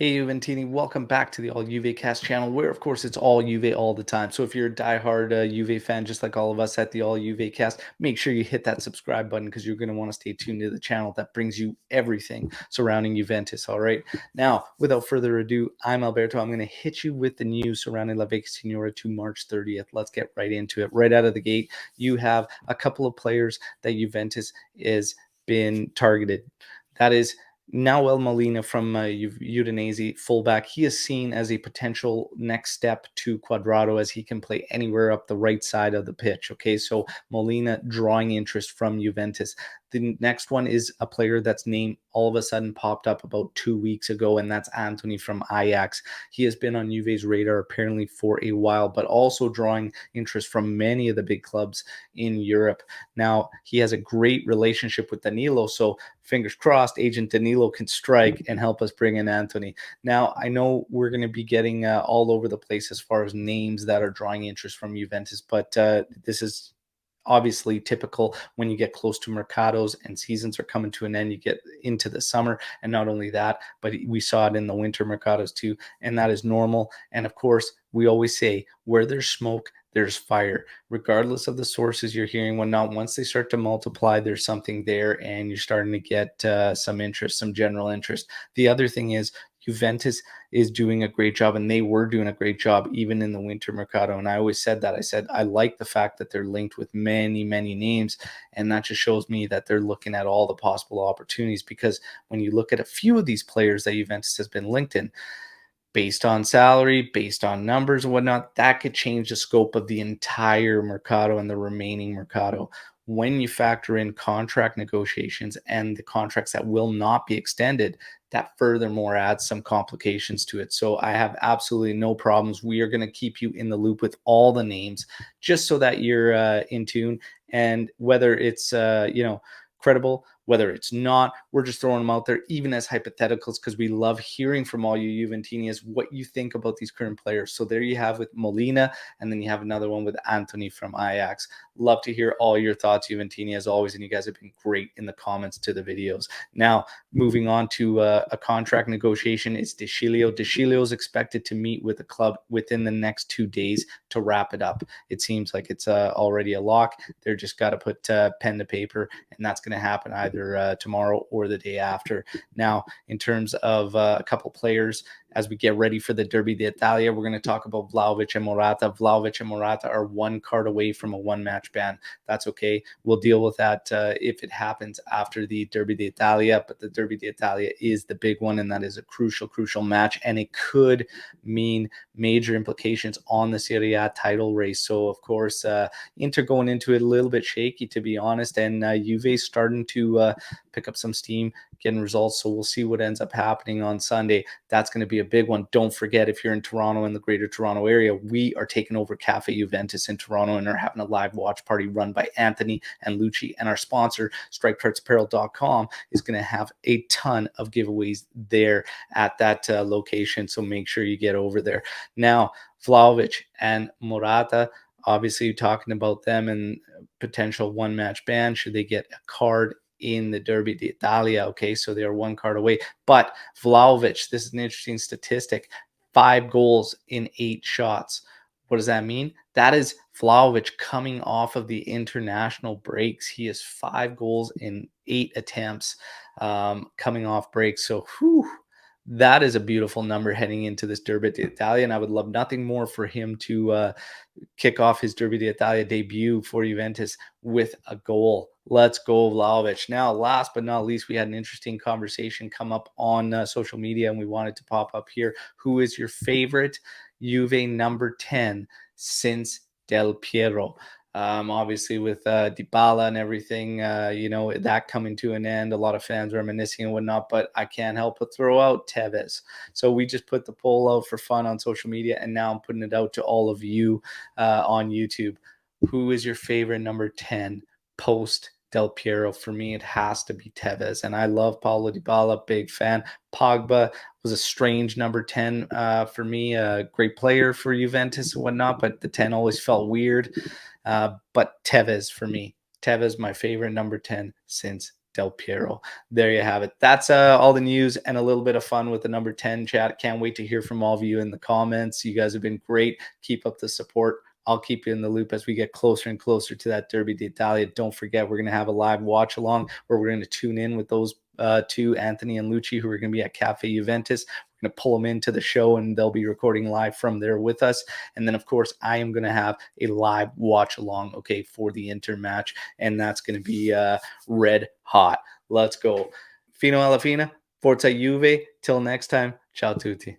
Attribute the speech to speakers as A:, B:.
A: Hey Juventini, welcome back to the All Juve Cast channel, where of course it's all Juve all the time. So if you're a diehard Juve fan, just like all of us at the All Juve Cast, make sure you hit that subscribe button because you're going to want to stay tuned to the channel that brings you everything surrounding Juventus. All right. Now, without further ado, I'm Alberto. I'm going to hit you with the news surrounding La Vecchia Signora to March 30th. Let's get right into it. Right out of the gate, you have a couple of players that Juventus is been targeted. That is Nahuel Molina from Udinese, fullback. He is seen as a potential next step to Cuadrado as he can play anywhere up the right side of the pitch. Okay, so Molina drawing interest from Juventus. The next one is a player that's named all of a sudden popped up about 2 weeks ago, and that's Antony from Ajax. He has been on Juve's radar apparently for a while, but also drawing interest from many of the big clubs in Europe. Now, he has a great relationship with Danilo, so fingers crossed, Agent Danilo can strike and help us bring in Antony. Now, I know we're going to be getting all over the place as far as names that are drawing interest from Juventus, but this is obviously typical when you get close to mercados and seasons are coming to an end. You get into the summer, and not only that, but we saw it in the winter mercados too, and that is normal. And of course, we always say where there's smoke, there's fire. Regardless of the sources you're hearing, whatnot, once they start to multiply, there's something there, and you're starting to get some interest, some general interest. The other thing is Juventus is doing a great job, and they were doing a great job even in the winter mercado. And I always said that. I said I like the fact that they're linked with many, many names, and that just shows me that they're looking at all the possible opportunities. Because when you look at a few of these players that Juventus has been linked in, based on salary, based on numbers and whatnot, that could change the scope of the entire mercado and the remaining mercado. When you factor in contract negotiations and the contracts that will not be extended, that furthermore adds some complications to it. So I have absolutely no problems. We are going to keep you in the loop with all the names just so that you're in tune. And whether it's, credible, whether it's not, we're just throwing them out there, even as hypotheticals, because we love hearing from all you Juventinians what you think about these current players. So there you have with Molina, and then you have another one with Antony from Ajax. Love to hear all your thoughts, Juventini, as always, and you guys have been great in the comments to the videos. Now, moving on to a contract negotiation, it's De Sciglio. De Sciglio is expected to meet with the club within the next 2 days to wrap it up. It seems like it's already a lock. They're just got to put pen to paper, and that's going to happen either tomorrow or the day after. Now, in terms of a couple players, as we get ready for the Derby d'Italia, we're going to talk about Vlahovic and Morata. Vlahovic and Morata are one card away from a one-match ban. That's okay. We'll deal with that if it happens after the Derby d'Italia, but the Derby d'Italia is the big one, and that is a crucial, crucial match, and it could mean major implications on the Serie A title race. So, of course, Inter going into it a little bit shaky, to be honest, and Juve starting to pick up some steam, getting results. So we'll see what ends up happening on Sunday. That's going to be a big one. Don't forget, if you're in Toronto and the greater Toronto area, we are taking over Cafe Juventus in Toronto and are having a live watch party run by Antony and Lucci. And our sponsor, StrikePartsApparel.com, is going to have a ton of giveaways there at that location. So make sure you get over there. Now, Vlahovic and Morata, obviously talking about them and potential one-match ban should they get a card in the Derby d'Italia. Okay, so they are one card away. But Vlahovic, this is an interesting statistic: 5 goals in 8 shots. What does that mean? That is Vlahovic coming off of the international breaks. He has 5 goals in 8 attempts coming off breaks. So, that is a beautiful number heading into this Derby d'Italia, and I would love nothing more for him to kick off his Derby d'Italia debut for Juventus with a goal. Let's go, Vlahovic. Now, last but not least, we had an interesting conversation come up on social media, and we wanted to pop up here. Who is your favorite Juve number 10 since Del Piero? Obviously, with Dybala and everything, that coming to an end, a lot of fans reminiscing and whatnot, but I can't help but throw out Tevez. So we just put the poll out for fun on social media, and now I'm putting it out to all of you on YouTube. Who is your favorite number 10 post Del Piero? For me, it has to be Tevez, and I love Paulo Dybala, big fan. Pogba was a strange number 10 for me, a great player for Juventus and whatnot, but the 10 always felt weird. But Tevez for me. Tevez, my favorite number 10 since Del Piero. There you have it. That's all the news and a little bit of fun with the number 10 chat. Can't wait to hear from all of you in the comments. You guys have been great. Keep up the support. I'll keep you in the loop as we get closer and closer to that Derby d'Italia. Don't forget, we're going to have a live watch along where we're going to tune in with those two, Antony and Lucci, who are going to be at Cafe Juventus. We're going to pull them into the show and they'll be recording live from there with us. And then, of course, I am going to have a live watch along, okay, for the Inter match. And that's going to be red hot. Let's go. Finoallafine, Forza Juve. Till next time, ciao tutti.